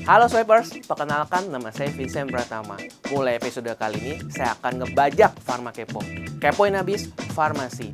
Halo Swipers, perkenalkan nama saya Vincent Pratama. Mulai episode kali ini, saya akan ngebajak Pharma Kepo. Kepoin habis, farmasi.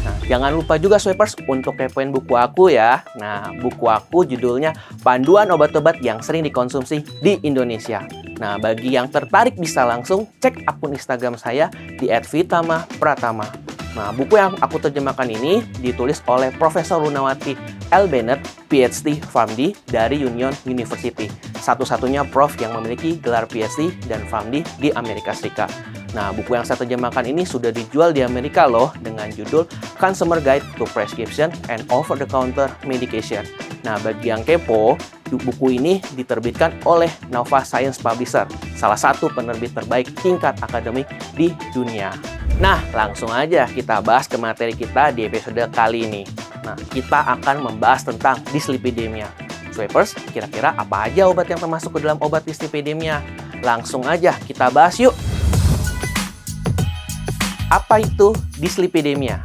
Nah, jangan lupa juga Swipers untuk kepoin buku aku ya. Nah, buku aku judulnya Panduan Obat-obat yang Sering Dikonsumsi di Indonesia. Nah, bagi yang tertarik bisa langsung cek akun Instagram saya di @vitama_pratama. Nah, buku yang aku terjemahkan ini ditulis oleh Profesor Lunawati L. Bennett, PhD, PharmD dari Union University. Satu-satunya prof yang memiliki gelar PhD dan PharmD di Amerika Serikat. Nah, buku yang saya terjemahkan ini sudah dijual di Amerika loh dengan judul Consumer Guide to Prescription and Over-the-Counter Medication. Nah, bagi yang kepo, buku ini diterbitkan oleh Nova Science Publisher, salah satu penerbit terbaik tingkat akademik di dunia. Nah, langsung aja kita bahas ke materi kita di episode kali ini. Nah, kita akan membahas tentang dislipidemia. Swipers, kira-kira apa aja obat yang termasuk ke dalam obat dislipidemia? Langsung aja kita bahas yuk. Apa itu dislipidemia?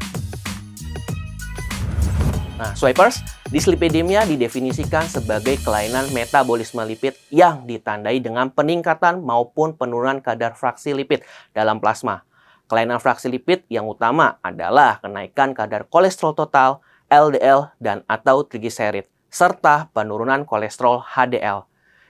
Nah, Swipers, dislipidemia didefinisikan sebagai kelainan metabolisme lipid yang ditandai dengan peningkatan maupun penurunan kadar fraksi lipid dalam plasma. Kelainan fraksi lipid yang utama adalah kenaikan kadar kolesterol total, LDL, dan atau trigliserid, serta penurunan kolesterol HDL.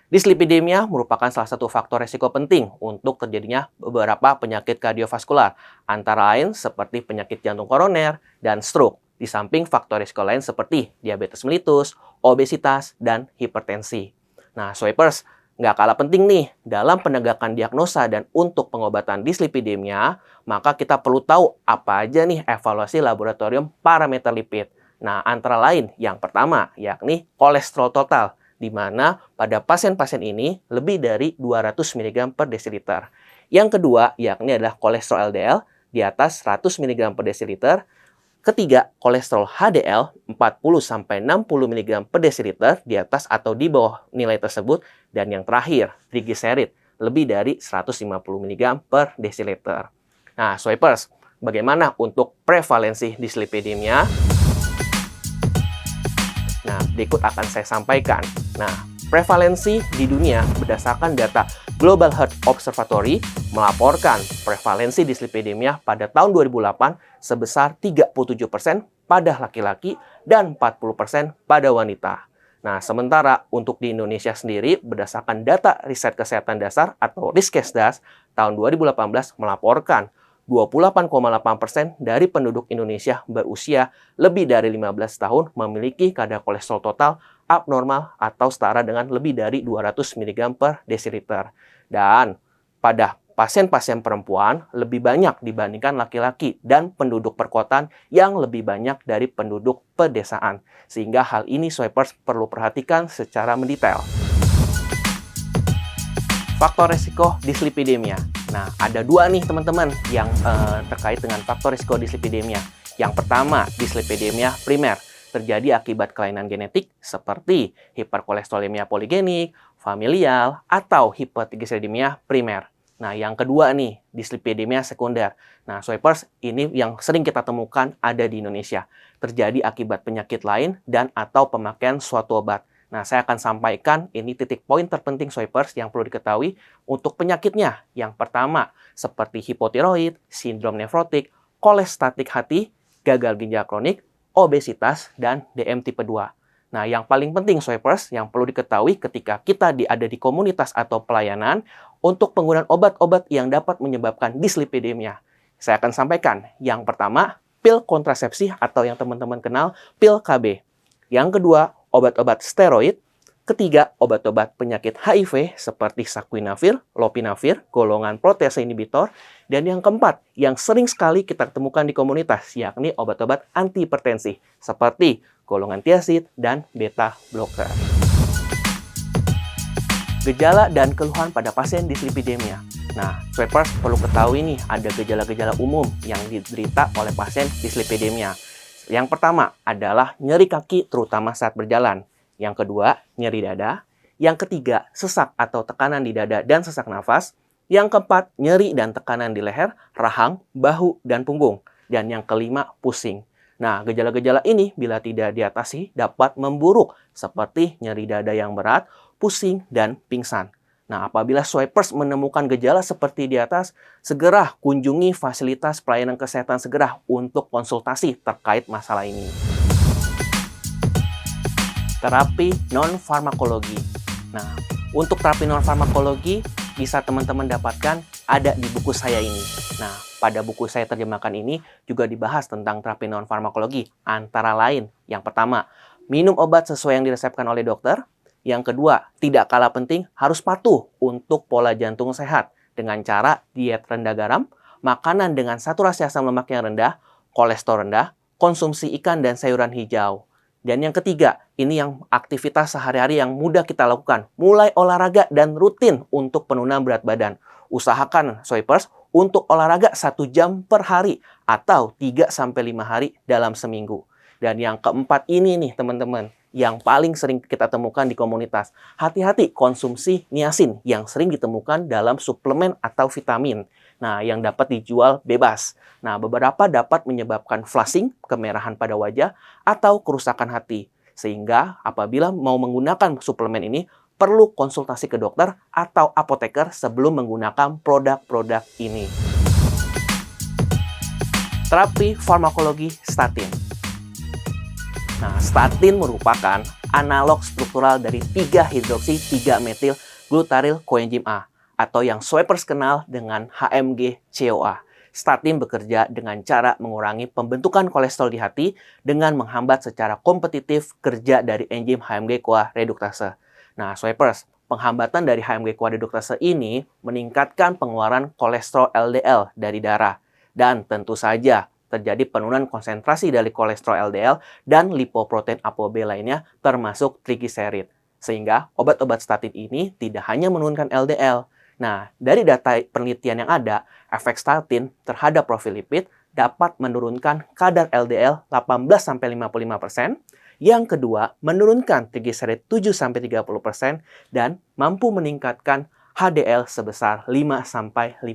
Dislipidemia merupakan salah satu faktor resiko penting untuk terjadinya beberapa penyakit kardiovaskular, antara lain seperti penyakit jantung koroner dan stroke, di samping faktor risiko lain seperti diabetes mellitus, obesitas, dan hipertensi. Nah, Swipers, nggak kalah penting nih, dalam penegakan diagnosa dan untuk pengobatan dislipidemia, maka kita perlu tahu apa aja nih evaluasi laboratorium parameter lipid. Nah, antara lain yang pertama yakni kolesterol total, di mana pada pasien-pasien ini lebih dari 200 mg per desiliter. Yang kedua yakni adalah kolesterol LDL di atas 100 mg per desiliter. Ketiga, kolesterol HDL 40-60 mg per desiliter di atas atau di bawah nilai tersebut. Dan yang terakhir, trigliserid lebih dari 150 mg per desiliter. Nah, Swipers, bagaimana untuk prevalensi dislipidemia? Nah, berikut akan saya sampaikan. Nah, prevalensi di dunia berdasarkan data Global Health Observatory melaporkan prevalensi dislipidemia pada tahun 2008 sebesar 37% pada laki-laki dan 40% pada wanita. Nah, sementara untuk di Indonesia sendiri berdasarkan data Riset Kesehatan Dasar atau Riskesdas tahun 2018 melaporkan 28,8% dari penduduk Indonesia berusia lebih dari 15 tahun memiliki kadar kolesterol total abnormal atau setara dengan lebih dari 200 mg per desiliter. Dan pada pasien-pasien perempuan lebih banyak dibandingkan laki-laki dan penduduk perkotaan yang lebih banyak dari penduduk pedesaan. Sehingga hal ini Swipers perlu perhatikan secara mendetail. Faktor risiko dislipidemia. Nah, ada dua nih teman-teman yang terkait dengan faktor risiko dislipidemia. Yang pertama, dislipidemia primer. Terjadi akibat kelainan genetik seperti hiperkolesterolemia poligenik, familial, atau hipertrigliseridemia primer. Nah, yang kedua nih, dislipidemia sekunder. Nah, Swipers, ini yang sering kita temukan ada di Indonesia. Terjadi akibat penyakit lain dan atau pemakaian suatu obat. Nah, saya akan sampaikan ini titik poin terpenting Swipers yang perlu diketahui untuk penyakitnya. Yang pertama, seperti hipotiroid, sindrom nefrotik, kolestatik hati, gagal ginjal kronik, obesitas, dan DM tipe 2. Nah, yang paling penting Swipers yang perlu diketahui ketika kita ada di komunitas atau pelayanan untuk penggunaan obat-obat yang dapat menyebabkan dislipidemia. Saya akan sampaikan. Yang pertama, pil kontrasepsi atau yang teman-teman kenal, pil KB. Yang kedua, obat-obat steroid. Ketiga, obat-obat penyakit HIV seperti saquinavir, lopinavir, golongan protease inhibitor. Dan yang keempat, yang sering sekali kita temukan di komunitas, yakni obat-obat antihipertensi seperti golongan thiazid dan beta blocker. Gejala dan keluhan pada pasien dislipidemia. Nah, Swipers perlu ketahui nih, ada gejala-gejala umum yang diderita oleh pasien dislipidemia. Yang pertama adalah nyeri kaki terutama saat berjalan. Yang kedua, nyeri dada. Yang ketiga, sesak atau tekanan di dada dan sesak nafas. Yang keempat, nyeri dan tekanan di leher, rahang, bahu, dan punggung. Dan yang kelima, pusing. Nah, gejala-gejala ini bila tidak diatasi dapat memburuk seperti nyeri dada yang berat, pusing, dan pingsan. Nah, apabila swipers menemukan gejala seperti di atas, segera kunjungi fasilitas pelayanan kesehatan segera untuk konsultasi terkait masalah ini. Terapi non-farmakologi. Nah, untuk terapi non-farmakologi bisa teman-teman dapatkan ada di buku saya ini. Nah, pada buku saya terjemahkan ini juga dibahas tentang terapi non-farmakologi. Antara lain, yang pertama, minum obat sesuai yang diresepkan oleh dokter. Yang kedua, tidak kalah penting, harus patuh untuk pola jantung sehat dengan cara diet rendah garam, makanan dengan saturasi asam lemak yang rendah, kolesterol rendah, konsumsi ikan dan sayuran hijau. Dan yang ketiga, ini yang aktivitas sehari-hari yang mudah kita lakukan. Mulai olahraga dan rutin untuk penurunan berat badan. Usahakan swipers untuk olahraga 1 jam per hari atau 3-5 hari dalam seminggu. Dan yang keempat ini nih teman-teman, yang paling sering kita temukan di komunitas. Hati-hati konsumsi niacin yang sering ditemukan dalam suplemen atau vitamin. Nah, yang dapat dijual bebas. Nah, beberapa dapat menyebabkan flushing, kemerahan pada wajah, atau kerusakan hati. Sehingga apabila mau menggunakan suplemen ini, perlu konsultasi ke dokter atau apoteker sebelum menggunakan produk-produk ini. Terapi farmakologi statin. Nah, statin merupakan analog struktural dari 3-hidroksi 3-metil glutaryl coenzim A atau yang swipers kenal dengan HMG CoA. Statin bekerja dengan cara mengurangi pembentukan kolesterol di hati dengan menghambat secara kompetitif kerja dari enzim HMG-CoA reduktase. Nah, swipers, penghambatan dari HMG-CoA reduktase ini meningkatkan pengeluaran kolesterol LDL dari darah. Dan tentu saja terjadi penurunan konsentrasi dari kolesterol LDL dan lipoprotein ApoB lainnya termasuk trigliserid. Sehingga obat-obat statin ini tidak hanya menurunkan LDL. Nah, dari data penelitian yang ada, efek statin terhadap profil lipid dapat menurunkan kadar LDL 18-55%. Yang kedua, menurunkan trigliserid 7-30% dan mampu meningkatkan HDL sebesar 5-15%.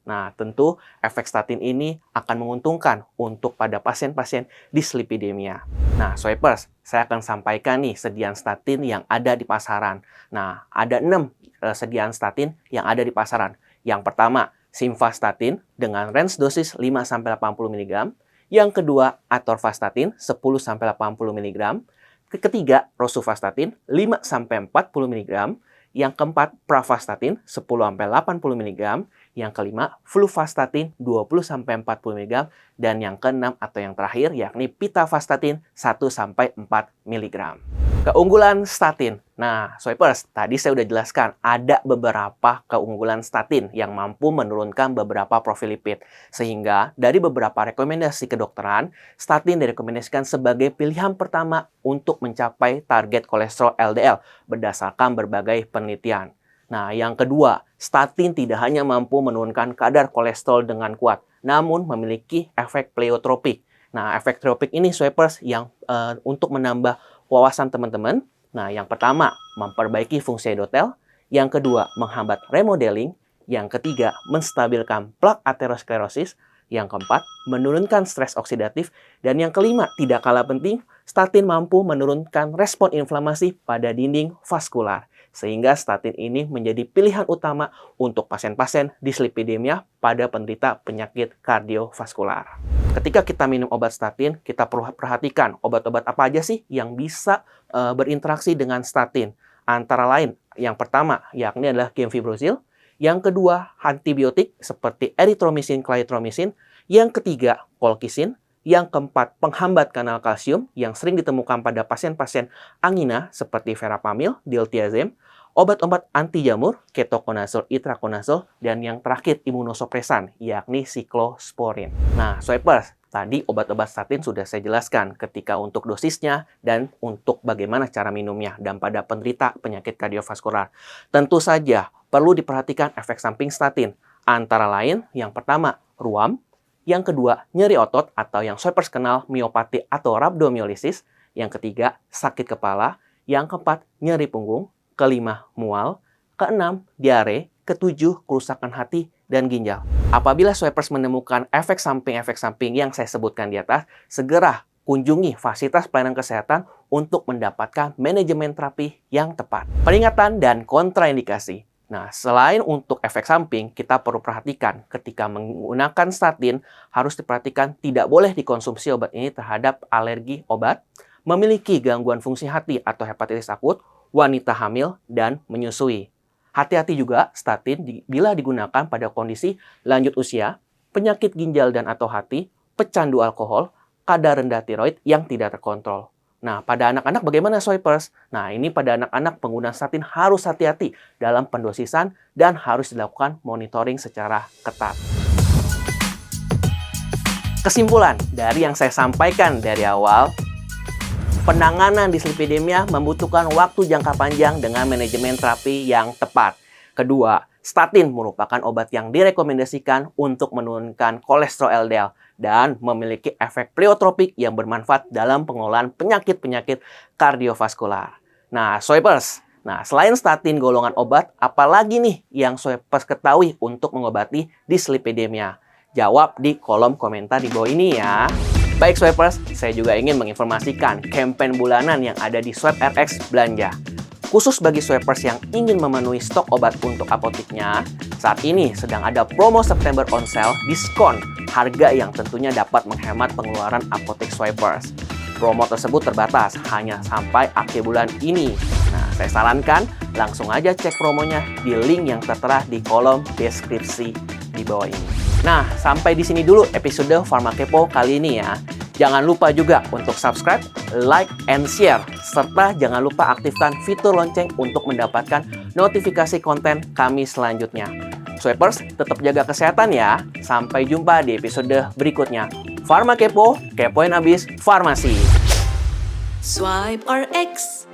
Nah, tentu efek statin ini akan menguntungkan untuk pada pasien-pasien dislipidemia. Nah, swipers, saya akan sampaikan nih sediaan statin yang ada di pasaran. Nah, ada 6 sediaan statin yang ada di pasaran. Yang pertama, simvastatin dengan range dosis 5-80 mg. Yang kedua, atorvastatin 10-80 mg. Ketiga, rosuvastatin 5-40 mg. Yang keempat, pravastatin 10-80 mg. Yang kelima, fluvastatin 20-40 mg. Dan yang keenam atau yang terakhir yakni pitavastatin 1-4 mg. Keunggulan statin. Nah, swipers, tadi saya sudah jelaskan ada beberapa keunggulan statin yang mampu menurunkan beberapa profil lipid. Sehingga dari beberapa rekomendasi kedokteran, statin direkomendasikan sebagai pilihan pertama untuk mencapai target kolesterol LDL berdasarkan berbagai penelitian. Nah, yang kedua, statin tidak hanya mampu menurunkan kadar kolesterol dengan kuat, namun memiliki efek pleiotropik. Nah, efek tropik ini swipers yang untuk menambah wawasan teman-teman. Nah, yang pertama, memperbaiki fungsi endotel. Yang kedua, menghambat remodeling. Yang ketiga, menstabilkan plak aterosklerosis. Yang keempat, menurunkan stres oksidatif. Dan yang kelima, tidak kalah penting, statin mampu menurunkan respon inflamasi pada dinding vaskular. Sehingga statin ini menjadi pilihan utama untuk pasien-pasien dislipidemia pada penderita penyakit kardiovaskular. Ketika kita minum obat statin, kita perlu perhatikan obat-obat apa aja sih yang bisa berinteraksi dengan statin. Antara lain, yang pertama yakni adalah gemfibrozil, yang kedua antibiotik seperti eritromisin, klaritromisin, yang ketiga kolkisin, yang keempat penghambat kanal kalsium yang sering ditemukan pada pasien-pasien angina seperti verapamil, diltiazem, obat-obat anti jamur, ketokonazol, itrakonazol, dan yang terakhir imunosupresan, yakni siklosporin. Nah, swipers, tadi obat-obat statin sudah saya jelaskan ketika untuk dosisnya dan untuk bagaimana cara minumnya dan pada penderita penyakit kardiovaskular. Tentu saja perlu diperhatikan efek samping statin, antara lain yang pertama ruam, yang kedua nyeri otot atau yang swipers kenal miopati atau rhabdomyolysis, yang ketiga sakit kepala, yang keempat nyeri punggung, kelima mual, keenam diare, ketujuh kerusakan hati, dan ginjal. Apabila swipers menemukan efek samping yang saya sebutkan di atas, segera kunjungi fasilitas pelayanan kesehatan untuk mendapatkan manajemen terapi yang tepat. Peringatan dan kontraindikasi. Nah, selain untuk efek samping, kita perlu perhatikan ketika menggunakan statin, harus diperhatikan tidak boleh dikonsumsi obat ini terhadap alergi obat, memiliki gangguan fungsi hati atau hepatitis akut, wanita hamil, dan menyusui. Hati-hati juga statin bila digunakan pada kondisi lanjut usia, penyakit ginjal dan atau hati, pecandu alkohol, kadar rendah tiroid yang tidak terkontrol. Nah, pada anak-anak bagaimana swipers? Nah, ini pada anak-anak pengguna statin harus hati-hati dalam pendosisan dan harus dilakukan monitoring secara ketat. Kesimpulan dari yang saya sampaikan dari awal, penanganan dislipidemia membutuhkan waktu jangka panjang dengan manajemen terapi yang tepat. Kedua, statin merupakan obat yang direkomendasikan untuk menurunkan kolesterol LDL dan memiliki efek pleiotropik yang bermanfaat dalam pengelolaan penyakit-penyakit kardiovaskular. Nah, swipers, selain statin golongan obat, apalagi nih yang swipers ketahui untuk mengobati dislipidemia? Jawab di kolom komentar di bawah ini ya. Baik swipers, saya juga ingin menginformasikan campaign bulanan yang ada di SwipRx Belanja. Khusus bagi swipers yang ingin memenuhi stok obat untuk apoteknya, saat ini sedang ada promo September on sale diskon harga yang tentunya dapat menghemat pengeluaran apotek swipers. Promo tersebut terbatas hanya sampai akhir bulan ini. Nah, saya sarankan langsung aja cek promonya di link yang tertera di kolom deskripsi di bawah ini. Nah, sampai di sini dulu episode Pharma Kepo kali ini ya. Jangan lupa juga untuk subscribe, like, and share. Serta jangan lupa aktifkan fitur lonceng untuk mendapatkan notifikasi konten kami selanjutnya. Swipers, tetap jaga kesehatan ya. Sampai jumpa di episode berikutnya. Pharma Kepo, kepoin abis farmasi. Swipe RX.